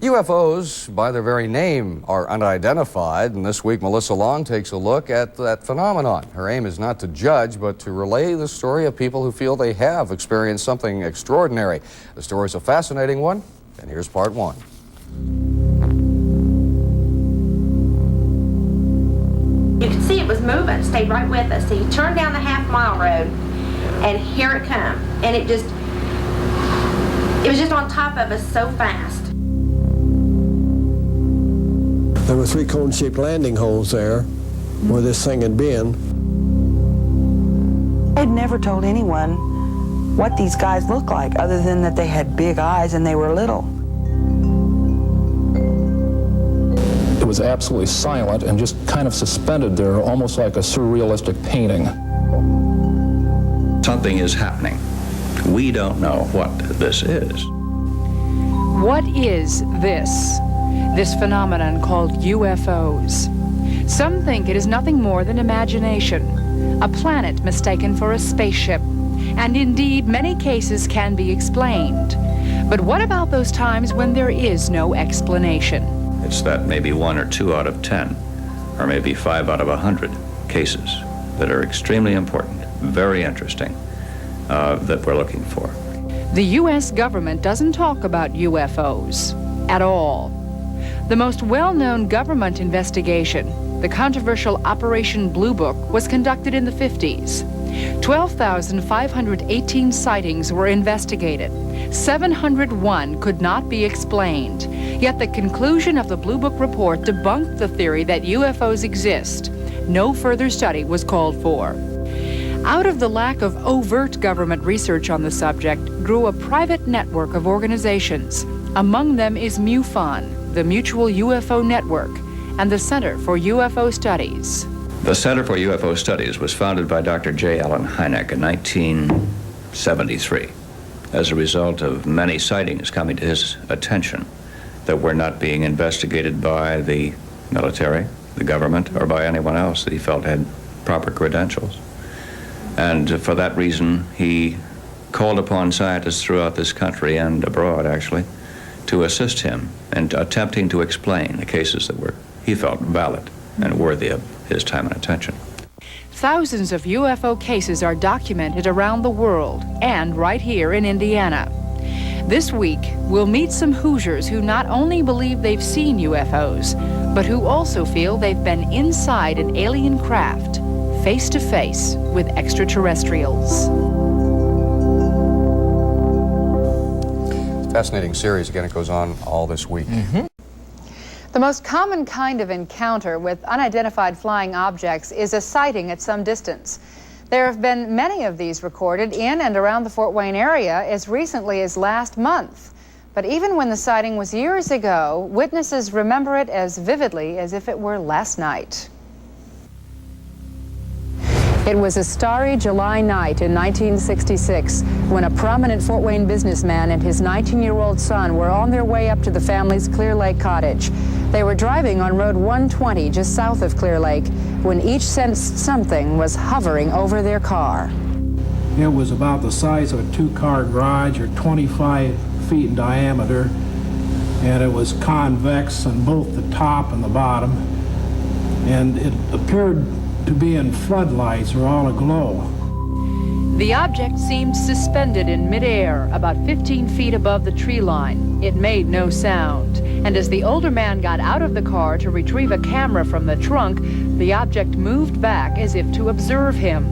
UFOs, by their very name, are unidentified, and this week Melissa Long takes a look at that phenomenon. Her aim is not to judge, but to relay the story of people who feel they have experienced something extraordinary. The story is a fascinating one, and here's part one. You could see it was moving, stayed right with us. So you turned down the half-mile road, and here it come. And it was just on top of us so fast. There were 3 cone-shaped landing holes there where this thing had been. I'd never told anyone what these guys looked like, other than that they had big eyes and they were little. It was absolutely silent and just kind of suspended there, almost like a surrealistic painting. Something is happening. We don't know what this is. What is this? This phenomenon called UFOs. Some think it is nothing more than imagination, a planet mistaken for a spaceship, and indeed many cases can be explained. But what about those times when there is no explanation? It's that maybe 1 or 2 out of 10, or maybe 5 out of 100 cases that are extremely important, very interesting, that we're looking for. The U.S. government doesn't talk about UFOs at all. The most well-known government investigation, the controversial Operation Blue Book, was conducted in the 50s. 12,518 sightings were investigated. 701 could not be explained. Yet the conclusion of the Blue Book report debunked the theory that UFOs exist. No further study was called for. Out of the lack of overt government research on the subject grew a private network of organizations. Among them is MUFON, the Mutual UFO Network, and the Center for UFO Studies. The Center for UFO Studies was founded by Dr. J. Allen Hynek in 1973 as a result of many sightings coming to his attention that were not being investigated by the military, the government, or by anyone else that he felt had proper credentials. And for that reason, he called upon scientists throughout this country and abroad, actually, to assist him in attempting to explain the cases that were, he felt, valid and worthy of his time and attention. Thousands of UFO cases are documented around the world and right here in Indiana. This week, we'll meet some Hoosiers who not only believe they've seen UFOs, but who also feel they've been inside an alien craft, face to face with extraterrestrials. Fascinating series. Again, it goes on all this week. The most common kind of encounter with unidentified flying objects is a sighting at some distance. There have been many of these recorded in and around the Fort Wayne area as recently as last month. But even when the sighting was years ago, witnesses remember it as vividly as if it were last night. It was a starry July night in 1966 when a prominent Fort Wayne businessman and his 19-year-old son were on their way up to the family's Clear Lake cottage. They were driving on Road 120 just south of Clear Lake when each sensed something was hovering over their car. It was about the size of a 2-car garage, or 25 feet in diameter, and it was convex on both the top and the bottom, and it appeared to be in floodlights or all aglow. The object seemed suspended in midair, about 15 feet above the tree line. It made no sound, and as the older man got out of the car to retrieve a camera from the trunk, the object moved back as if to observe him.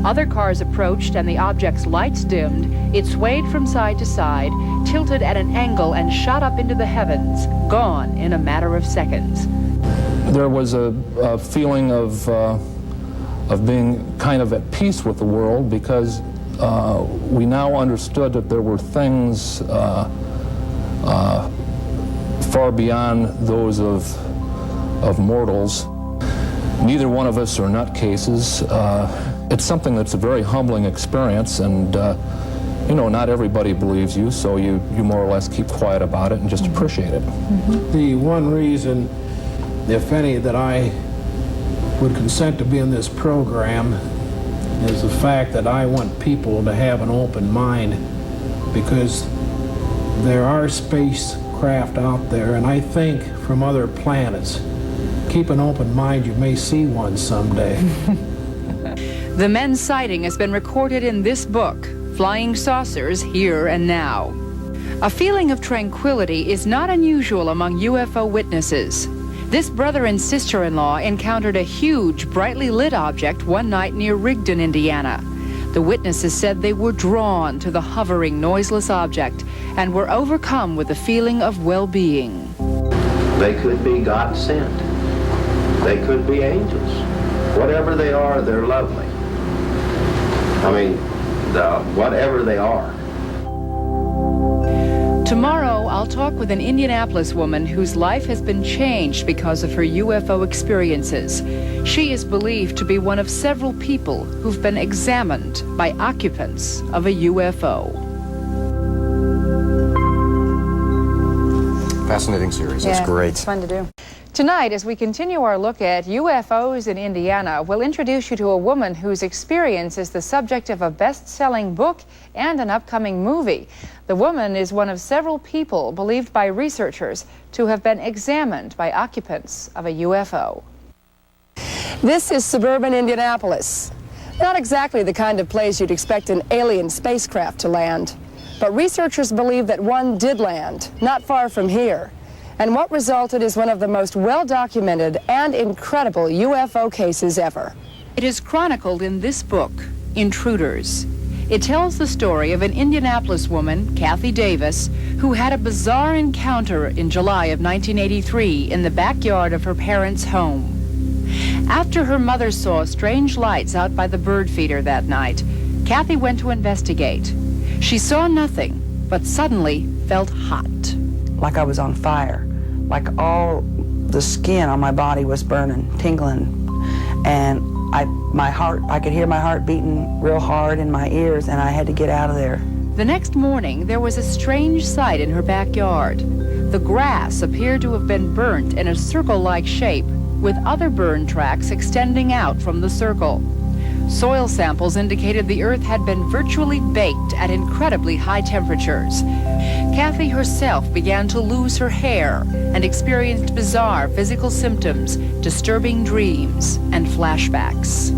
Other cars approached and the object's lights dimmed. It swayed from side to side, tilted at an angle, and shot up into the heavens, gone in a matter of seconds. There was a feeling of being kind of at peace with the world, because we now understood that there were things far beyond those of mortals. Neither one of us are nutcases. It's something that's a very humbling experience, and you know, not everybody believes you, so you more or less keep quiet about it and just appreciate it. The one reason, if any, that I would consent to be in this program is the fact that I want people to have an open mind, because there are spacecraft craft out there, and I think from other planets. Keep an open mind, you may see one someday. The men's sighting has been recorded in this book, Flying Saucers Here and Now. A feeling of tranquility is not unusual among UFO witnesses. This brother and sister-in-law encountered a huge, brightly lit object one night near Rigdon, Indiana. The witnesses said they were drawn to the hovering, noiseless object and were overcome with a feeling of well-being. They could be God sent. They could be angels. Whatever they are, they're lovely. I mean, whatever they are. Tomorrow, I'll talk with an Indianapolis woman whose life has been changed because of her UFO experiences. She is believed to be one of several people who've been examined by occupants of a UFO. Fascinating series. That's great. It's fun to do. Tonight, as we continue our look at UFOs in Indiana, we'll introduce you to a woman whose experience is the subject of a best-selling book and an upcoming movie. The woman is one of several people believed by researchers to have been examined by occupants of a UFO. This is suburban Indianapolis. Not exactly the kind of place you'd expect an alien spacecraft to land. But researchers believe that one did land, not far from here. And what resulted is one of the most well-documented and incredible UFO cases ever. It is chronicled in this book, Intruders. It tells the story of an Indianapolis woman, Kathie Davis, who had a bizarre encounter in July of 1983 in the backyard of her parents' home. After her mother saw strange lights out by the bird feeder that night, Kathie went to investigate. She saw nothing, but suddenly felt hot. Like I was on fire, like all the skin on my body was burning, tingling, and I could hear my heart beating real hard in my ears, and I had to get out of there. The next morning, there was a strange sight in her backyard. The grass appeared to have been burnt in a circle-like shape, with other burn tracks extending out from the circle. Soil samples indicated the earth had been virtually baked at incredibly high temperatures. Kathie herself began to lose her hair and experienced bizarre physical symptoms, disturbing dreams, and flashbacks.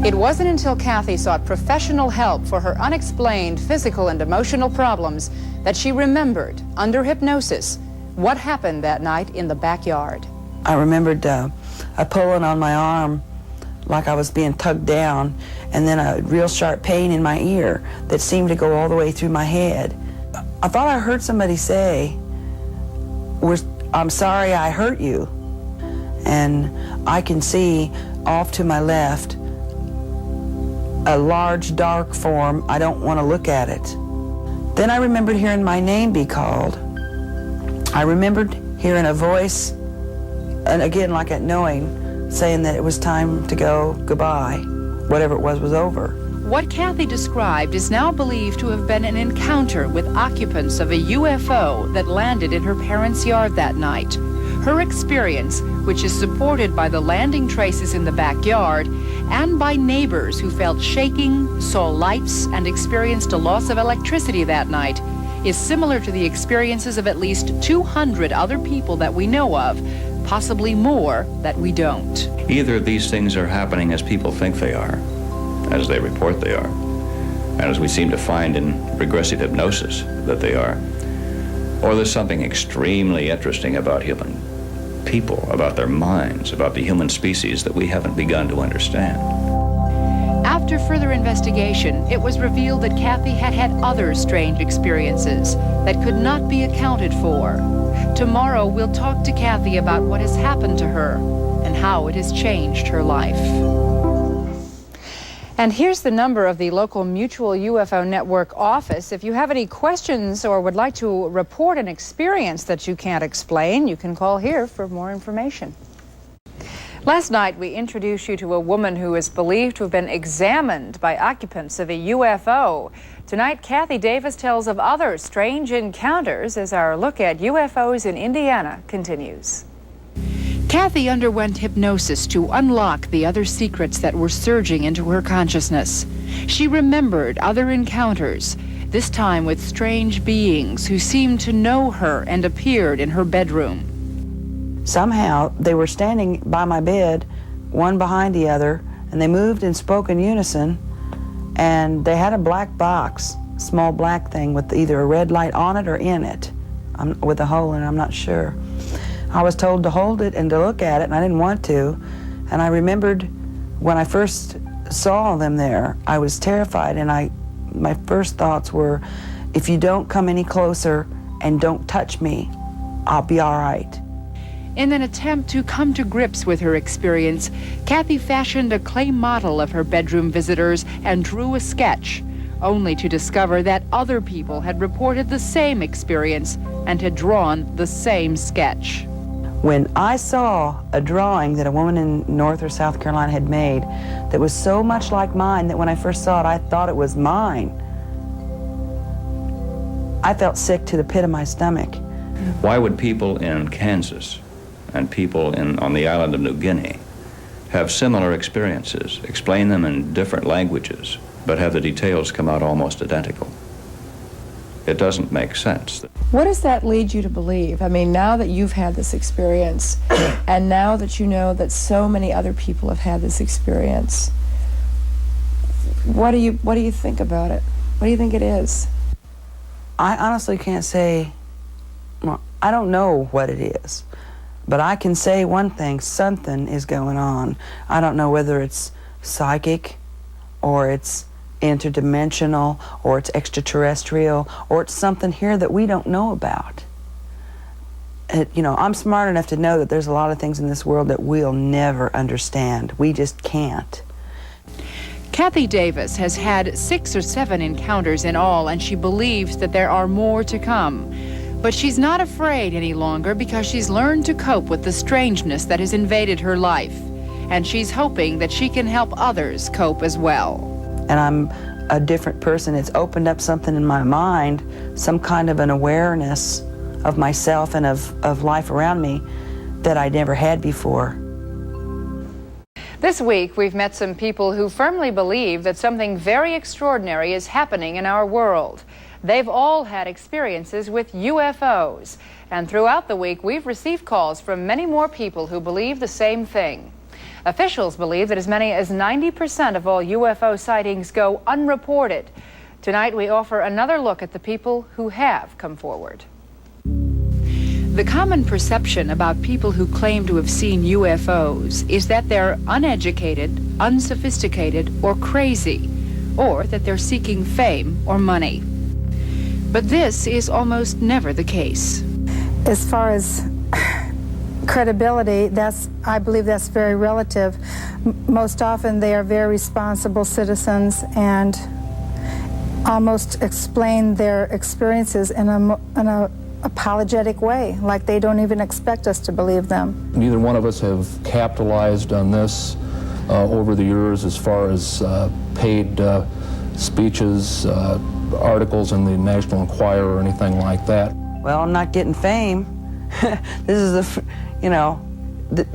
It wasn't until Kathie sought professional help for her unexplained physical and emotional problems that she remembered, under hypnosis, what happened that night in the backyard. I remembered a pulling on my arm like I was being tugged down, and then a real sharp pain in my ear that seemed to go all the way through my head. I thought I heard somebody say, "I'm sorry I hurt you." And I can see off to my left a large dark form. I don't want to look at it. Then I remembered hearing my name be called. I remembered hearing a voice, and again like that knowing, saying that it was time to go, goodbye. Whatever it was over. What Kathie described is now believed to have been an encounter with occupants of a UFO that landed in her parents' yard that night. Her experience, which is supported by the landing traces in the backyard and by neighbors who felt shaking, saw lights, and experienced a loss of electricity that night, is similar to the experiences of at least 200 other people that we know of, possibly more that we don't. Either these things are happening as people think they are, as they report they are, and as we seem to find in regressive hypnosis that they are, or there's something extremely interesting about human people, about their minds, about the human species that we haven't begun to understand. After further investigation, it was revealed that Kathie had had other strange experiences that could not be accounted for. Tomorrow, we'll talk to Kathie about what has happened to her and how it has changed her life. And here's the number of the local Mutual UFO Network office. If you have any questions or would like to report an experience that you can't explain, you can call here for more information. Last night, we introduced you to a woman who is believed to have been examined by occupants of a UFO. Tonight, Kathie Davis tells of other strange encounters as our look at UFOs in Indiana continues. Kathie underwent hypnosis to unlock the other secrets that were surging into her consciousness. She remembered other encounters. this time with strange beings who seemed to know her and appeared in her bedroom. Somehow, they were standing by my bed, one behind the other, and they moved and spoke in unison, and they had a black box, small black thing with either a red light on it or in it, with a hole in it, I'm not sure. I was told to hold it and to look at it, and I didn't want to. And I remembered when I first saw them there, I was terrified, and my first thoughts were, if you don't come any closer and don't touch me, I'll be all right. In an attempt to come to grips with her experience, Kathie fashioned a clay model of her bedroom visitors and drew a sketch, only to discover that other people had reported the same experience and had drawn the same sketch. When I saw a drawing that a woman in North or South Carolina had made that was so much like mine that when I first saw it, I thought it was mine, I felt sick to the pit of my stomach. Why would people in Kansas and people on the island of New Guinea have similar experiences, explain them in different languages, but have the details come out almost identical? It doesn't make sense. What does that lead you to believe? I mean, now that you've had this experience, and now that you know that so many other people have had this experience, what do you think about it? What do you think it is? I honestly can't say, well, I don't know what it is, but I can say one thing, something is going on. I don't know whether it's psychic, or it's interdimensional, or it's extraterrestrial, or it's something here that we don't know about. I'm smart enough to know that there's a lot of things in this world that we'll never understand. We just can't. Kathie Davis has had 6 or 7 encounters in all, and she believes that there are more to come. But she's not afraid any longer because she's learned to cope with the strangeness that has invaded her life. And she's hoping that she can help others cope as well. And I'm a different person. It's opened up something in my mind, some kind of an awareness of myself and of life around me that I never had before. This week, we've met some people who firmly believe that something very extraordinary is happening in our world. They've all had experiences with UFOs. And throughout the week, we've received calls from many more people who believe the same thing. Officials believe that as many as 90% of all UFO sightings go unreported. Tonight, we offer another look at the people who have come forward. The common perception about people who claim to have seen UFOs is that they're uneducated, unsophisticated, or crazy, or that they're seeking fame or money. But this is almost never the case. As far as credibility, I believe that's very relative. Most often they are very responsible citizens and almost explain their experiences in a apologetic way, like they don't even expect us to believe them. Neither one of us have capitalized on this over the years as far as paid speeches, articles in the National Enquirer or anything like that. Well, I'm not getting fame. This is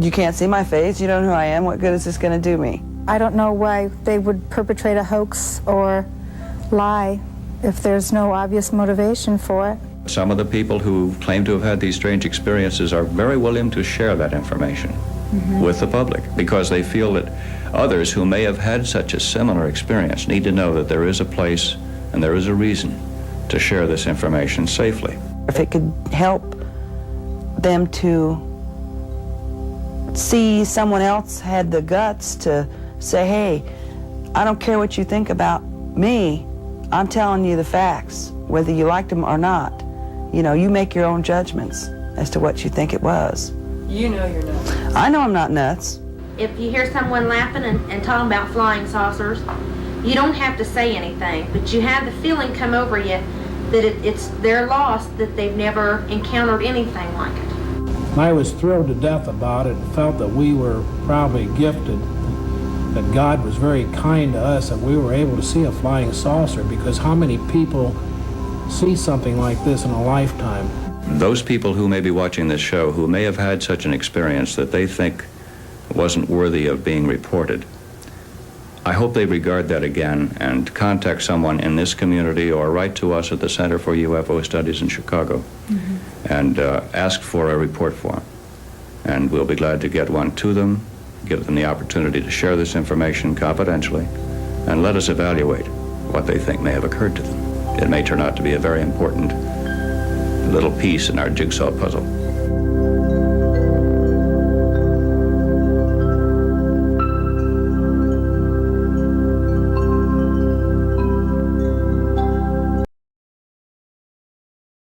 you can't see my face, you don't know who I am, what good is this going to do me? I don't know why they would perpetrate a hoax or lie if there's no obvious motivation for it. Some of the people who claim to have had these strange experiences are very willing to share that information with the public because they feel that others who may have had such a similar experience need to know that there is a place and there is a reason to share this information safely. If it could help them to see someone else had the guts to say, hey, I don't care what you think about me, I'm telling you the facts, whether you liked them or not. You make your own judgments as to what you think it was. You know you're nuts. I know I'm not nuts. If you hear someone laughing and talking about flying saucers, you don't have to say anything, but you have the feeling come over you that they're lost, that they've never encountered anything like it. I was thrilled to death about it and felt that we were probably gifted, that God was very kind to us, that we were able to see a flying saucer, because how many people see something like this in a lifetime? Those people who may be watching this show who may have had such an experience that they think wasn't worthy of being reported, I hope they regard that again and contact someone in this community or write to us at the Center for UFO Studies in Chicago and ask for a report form. And we'll be glad to get one to them, give them the opportunity to share this information confidentially, and let us evaluate what they think may have occurred to them. It may turn out to be a very important little piece in our jigsaw puzzle.